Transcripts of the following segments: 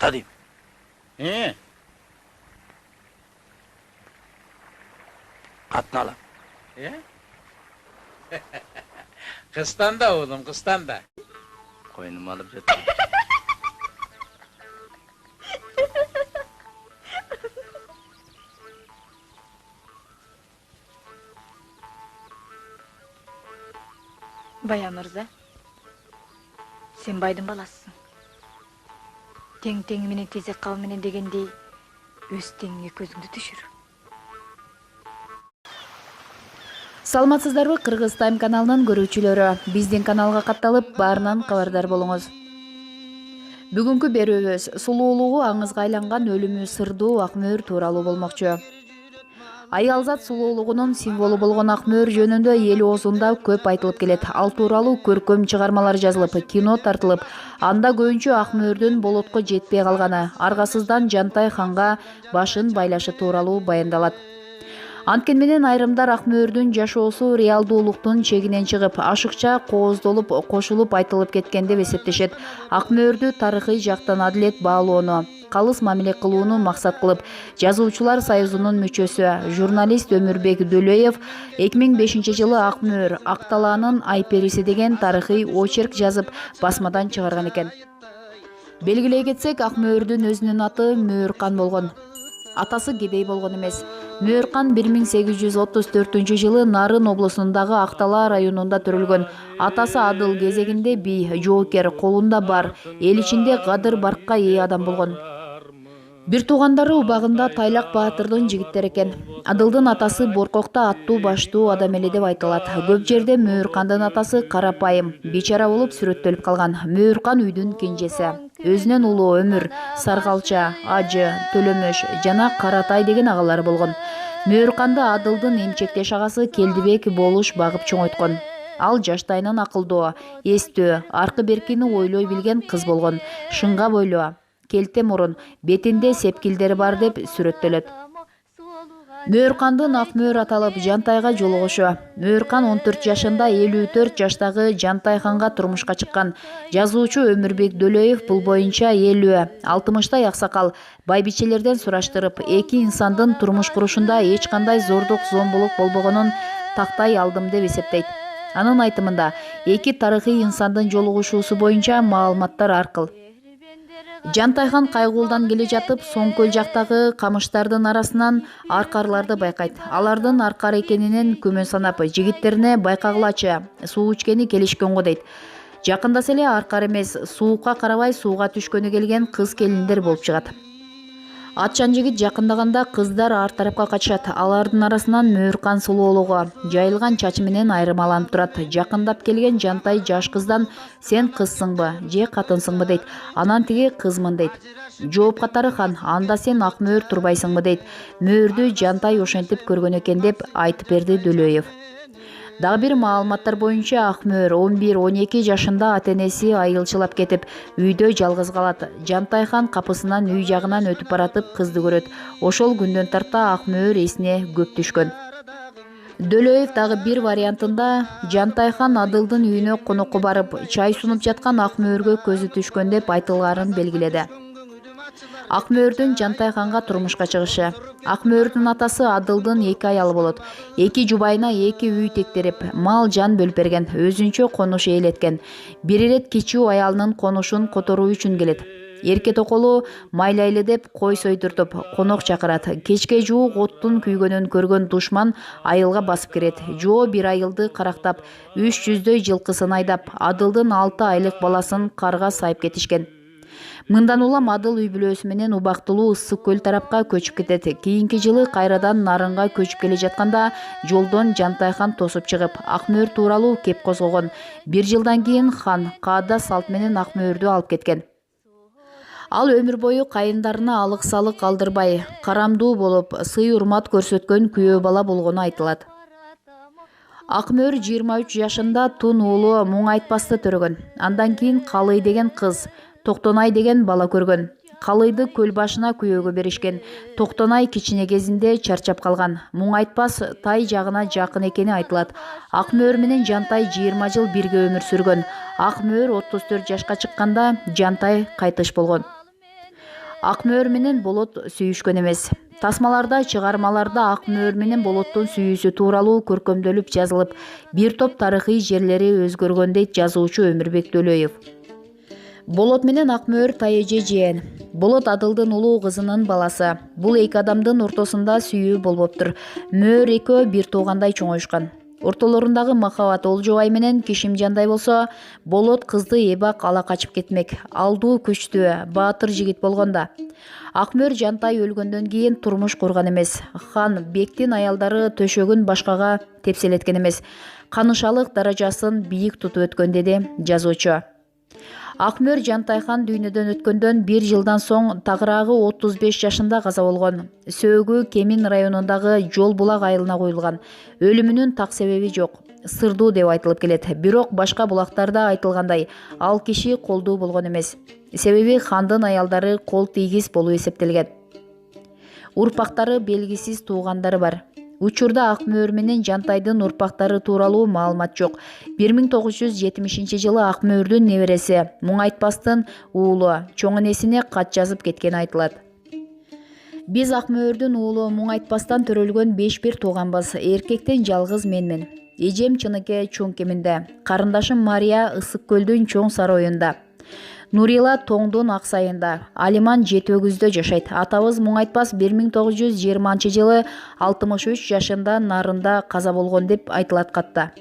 ата дейм. Қатын алам. Кыстан да oğlum, kıstan da. Қойным алып жатыр. Баян мырза, сен байдың баласысың. Тең менен тезек кал менен дегендей өз теңіңе көзіңді түшүр. Саламатсыздарбы, Кыргыз Тайм каналынын көрүүчүлөрү. Биздин каналга катталып, баарынан кабардар болуңуз. Бүгүнкү берүүбүз сулуулугу аңызга айланган өлүмү сырдуу Акмөөр тууралуу болмокчу. Аялзат сулуулугунун символу болгон Акмөөр жөнүндө эл оозунда көп айтылып келет. Ал тууралуу көркөм чыгармалар жазылып, кино тартылып, анда көбүнчө Акмөөрдүн болотко жетпей калганы, аргасыздан Жантай ханга башын байлашы тууралуу баяндалат. Анткени менен айрымдар Акмөөрдүн жашоосу реалдуулуктун чегинен чыгып, ашыкча кооздолуп, кошулуп айтылып кеткен деп эсептешет. Акмөөрдү тарыхый жактан адилет баалоону, калыс мамиле кылууну максат кылып, Жазуучулар союзунун мүчөсү, журналист Өмүрбек Дөлөев 2005-жылы Акмөөр Акталаанын айпериси деген тарыхый очерк жазып, басмадан чыгарган экен. Белгилей кетсек, Акмөөрдүн өзүнүн аты Мөөркан болгон. Атасы кедей болгон эмес. Мөөркан 1834-жылы Нарын облусундагы Актала районунда төрөлгөн. Атасы адыл кезегинде бий, жоокер, колунда бар, эл ичинде кадыр баркка ээ адам болгон. Бир туугандары убагында Тайлак Баатырдын жигиттери экен. Адылдын атасы Боркокто аттуу баштуу адам эле деп айтылат. Көп жерде Мөөркандын атасы карапайым, бечара болуп сүрөттөлүп калган. Мөөркан үйдүн кенжеси. Өзүнөн улуу Өмүр, Саргалча, Ажы, Төлөмөш жана Каратай деген агалары болгон. Мөөрканды Адылдын эмчектеш агасы Келдибек болуш багып чоңойткон. Ал жаштайынан акылдуу, эстүү, аркы беркини ойлой билген кыз болгон. Шыңга бойлуу, келте мурун, бетинде сепкилдери бар деп сүрөттөлөт. Мөөркандын Акмөөр аталып Жантайга жолугушу. Мөөркан 14 жашында 54 жаштагы Жантай ханга турмушка чыккан. Жазуучу Өмүрбек Дөлөев бул боюнча 50-60 аксакал байбичелерден сураштырып, эки инсандын турмуш курушунда эч кандай зордук, зомбулук болбогонун тактай алдым деп эсептейт. Анын айтымында, эки тарыхый инсандын жолугушуусу боюнча маалыматтар аркыл. Жантайхан кайгуулдан келе жатып, соң көл жактагы камыштардын арасынан аркарларды байкайт. Алардын аркар экенинен күмөн санап, жигиттерине байкагылачы, суу ичкени келишкен го дейт. Жакындаса эле аркар эмес, суукка карабай сууга түшкөнү келген кыз келиндер болуп чыгат. Атчан жигит жакындаганда кыздар ар тарапка качышат. Алардын арасынан Мөөркан сулуулугу жайылган чачы менен айырмаланып турат. Жакындап келген Жантай жаш кыздан "Сен кызсыңбы, же катынсыңбы?" дейт. Анан тиги "Кызмын" дейт. Жооп катары хан "Анда сен Акмөөр турбайсыңбы?" дейт. Мөөрдү Жантай ошентип көргөн экен деп айтып берди Дөлөев. Дагы бир маалыматтар боюнча Акмөөр 11-12 жашында ата-энеси айылчылап кетип, үйдө жалгыз калат. Жантайхан капысынан үй жагынан өтүп баратып кызды көрөт. Ошол күндөн тарта Акмөөр эсине көп түшкөн. Дөлөев дагы бир вариантында Жантайхан Адылдын үйүнө конокко барып, чай сунуп жаткан Акмөөргө көзү түшкөн деп айтылгарын белгиледи. Акмөөрдүн Жантайханга турмушка чыгышы. Акмөөрдүн атасы Адылдын эки аялы болот. Эки жубайына эки үй тектерип, мал жан бөлүп берген, өзүнчө конуш ээлеткен. Бир ирет кичүү аялынын конушун которуу үчүн келет. Эрке токолу майлайлы деп кой сойдуртуп, конок чакырат. Кечке жуук оттун күйгөнүн көргөн душман айылга басып кирет. Жоо бир айылды карактап, 300дөй жылкысын айдап, Адылдын 6 айлык баласын карга сайып кетишкен. Мындан улам Адыл үй бүлөсү менен убактылуу Ысык көл тарапка көчүп кетет. Кийинки жылы кайрадан Нарынга көчүп келе жатканда жолдон Жантайхан тосуп чыгып, Акмөөр тууралуу кеп козгогон. Бир жылдан кийин хан каада салт менен Акмөөрдү алып кеткен. Ал өмүр бою кайындарына алык-салык калдырбай, карамдуу болуп, сый-урмат көрсөткөн күйөө бала болгону айтылат. Акмөөр 23 жашында Тун уулу Муңайтпасты төрөгөн. Андан кийин Калый деген кыз, Токтонай деген бала көргөн. Калыйды көл башына күйөөгө беришкен. Токтонай кичине кезинде чарчап калган. Муңайтпас тай жагына жакын экени айтылат. Акмөөр менен Жантай 20 жыл бирге өмүр сүргөн. Акмөөр 34 жашка чыкканда Жантай кайтыш болгон. Ак мөөр менен болот сүйүшкөн эмес. Тасмаларда, чыгармаларда ак мөөр менен болоттун сүйүүсү тууралуу көркөмдөлүп жазылып, бир топ тарыхый жерлери өзгөргөн дейт жазуучу Өмүрбек Дөлөев. Болот менен ак мөөр тайэже жээн. Болот Адылдын улуу кызынын баласы. Бул эки адамдын ортосунда сүйүү болбоптур. Мөөр экөө бир туугандай чоңоюшкан. Ортолорундагы махабат Олжобай менен Кишимжандай болсо, Болот кызды эбак ала качып кетмек. Алдуу күчтүү, баатыр жигит болгондо. Ак мөөр Жантай өлгөндөн кийин турмуш курган эмес. Хан Бектин аялдары төшөгүн башкага тепселеткен эмес. Канышалык даражасын бийик тутуп өткөн, деди жазуучу. Ак мөөр Жантайхан дүйнөдөн өткөндөн 1 жылдан соң тагыраагы 35 жашында каза болгон. Сөөгү Кемин районундагы Жол булак айылына коюлган. Өлүмүнүн так себеби жок. Сырдуу деп айтылып келет. Бирок башка булактарда айтылгандай, ал киши колдуу болгон эмес. Себеби хандын аялдары кол тийгиз болуп эсептелген. Урпактары белгисиз туугандары бар. Учурда ак мөөр менен Жантайдын урпактары тууралуу маалымат жок. 1970-жылы ак мөөрдүн небереси Муңайтпастын уулу чоң энесине кат жазып кеткени айтылат. Биз ак мөөрдүн уулу Муңайтпастан төрөлгөн 5 бир тууганбыз. Эркектен жалгыз менмин. Эжем Чыныке Чоң Кеминде, карындашым Мария Ысык көлдүн Чоң Сарайында. Нурила Тоңдун Ак Сайында, Алиман Жетөөгүздө жашайт. Атабыз Муңайтпас 1920-жылы 63 жашында Нарында каза болгон деп айтылат катта.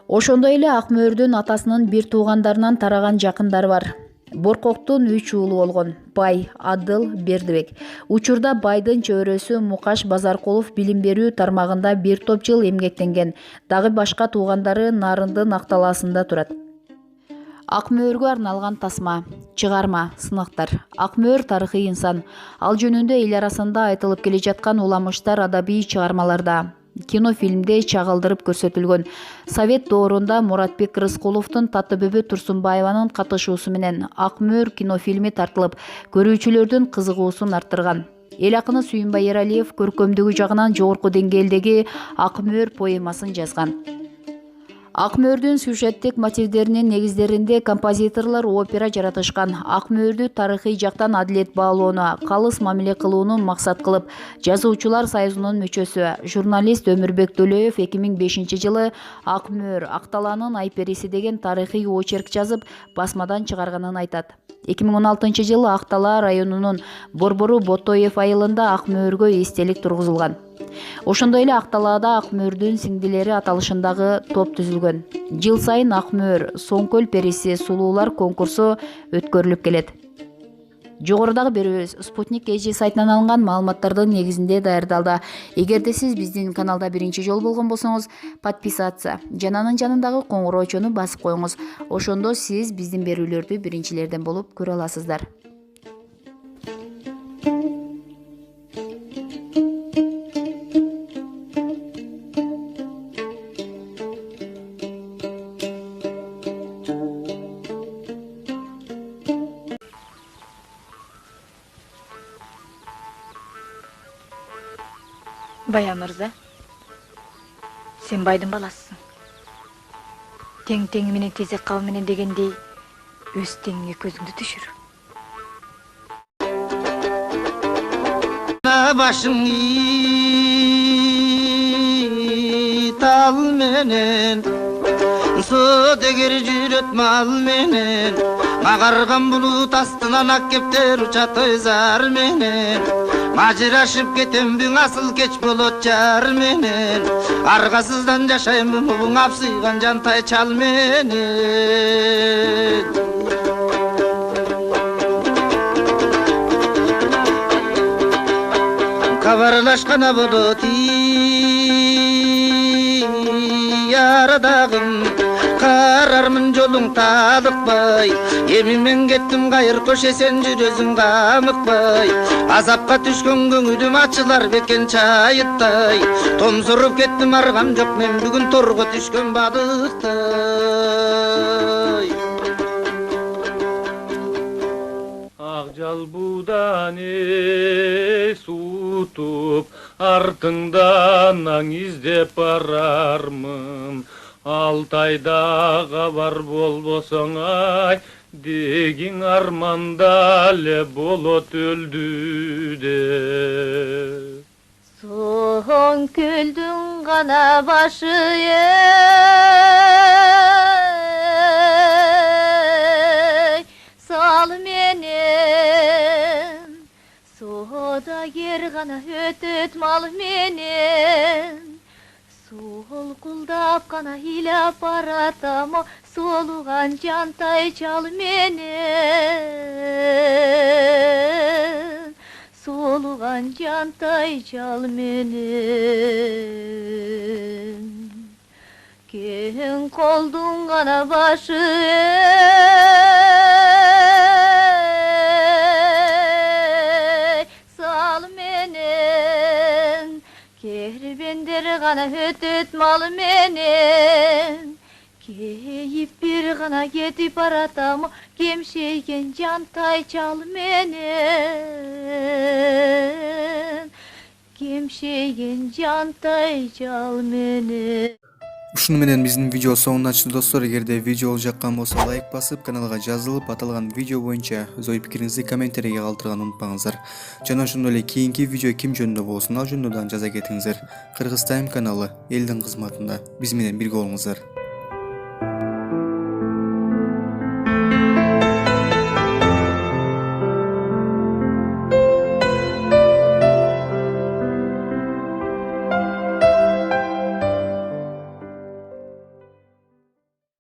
Ошондой эле ак мөөрдүн атасынын бир туугандарынан тараган жакындары бар. Боркоктун 3 уулу болгон: Бай, Адыл, Бердибек. Учурда Байдын чөйрөсү Мукаш Базаркулов билим берүү тармагында бир топ жыл эмгектенген. Дагы башка туугандары Нарындын Акталаасында турат. Ак мөөргө арналган тасма, чыгарма, сынактар. Ак мөөр тарыхый инсан. Ал жөнүндө эл арасында айтылып келе жаткан уламыштар адабий чыгармаларда, кинофильмде чагылдырып көрсөтүлгөн. Совет доорунда Муратбек Рыскуловдун Татыбөбө Турсунбаеванын катышуусу менен Ак мөөр кинофильми тартылып, көрүүчүлөрдүн кызыгуусун арттырган. Эл акыны Сүйүнбай Эралиев көркөмдүгү жагынан жогорку деңгээлдеги Ак мөөр поэмасын жазган. Ак мөөрдүн сюжеттик мотивдеринин негиздеринде композиторлор опера жаратышкан. Ак мөөрдү тарыхый жактан адилет баалоону, калыс мамиле кылууну максат кылып, Жазуучулар союзунун мүчөсү, журналист Өмүрбек Дөлөев 2005-жылы Ак мөөр Акталаанын айпериси деген тарыхый очерк жазып, басмадан чыгарганын айтат. 2016-жылы Акталаа районунун Борбору Ботоев айылында ак мөөргө эстелик тургузулган. Ошондой эле Акталаада ак мөөрдүн сиңдилери аталышындагы топ түзүлгөн. Жыл сайын ак мөөр Соңкөл периси сулуулар конкурсу өткөрүлүп келет. Жогорудагы берүүбүз Спутник KG сайтынан алынган маалыматтардын негизинде даярдалды. Эгерде сиз биздин каналда биринчи жолу болгон болсоңуз, подписаться жана анын жанындагы коңуроочону басып коюңуз. Ошондо сиз биздин берүүлөрдү биринчилерден болуп көрө аласыздар. Бая мырза, сен байдын баласысың. Тең теңи менен тезек кабы менен дегендей, өз теңиңе көзүңдү түшүр. Başım tal menen Su degir jüröt mal menen Mağargan bulut astынан ak kepter uçat oyzar menen Macıraşıp ketem büң asıl keç bolot jar menen Argasızdan jaşayım buң apsıygan Jantay çal menen Kavarlaşkana bulut yaradağım Kararmın jolun talıkbay Emimen kettim kayır köşesen jürözüm kamıkbay Azapka düşkön köngülüm açılar beken çayıttay Tomsurup kettim argam jok men bugün torgo düşkön balıktay Akjal budane sutup Артыңдан аң издеп барармын Алтайда кабар болбосоң ай, дегиң арманда эле болот өлдүдө. Соң күлдің ғана башы сал менен, содагер ғана өтөт мал менен, сол құлдап қана илап баратам, солуған жантай чал менен, солуған жантай чал менен. Кең қолдың ғана башы сал менен, кербендер ғана өтөт мал менен, кейіп бір ғана кетіп баратам, кемшейген жантай чал менен, кемшейген жантай чал менен. Ушуну менен биздин видео соңуна чыкты достор. Эгерде видео жаккан болсо лайк басып, каналга жазылып, аталган видео боюнча өз ой пикириңизди комментарийге калтырганды унутпаңыздар. Жана ошондой эле кийинки видео ким жөнүндө болсун, ал жөнүндө дагы жаза кетиңиздер. Кыргыз Тайм каналы элдин кызматында. Биз менен бирге болуңуздар.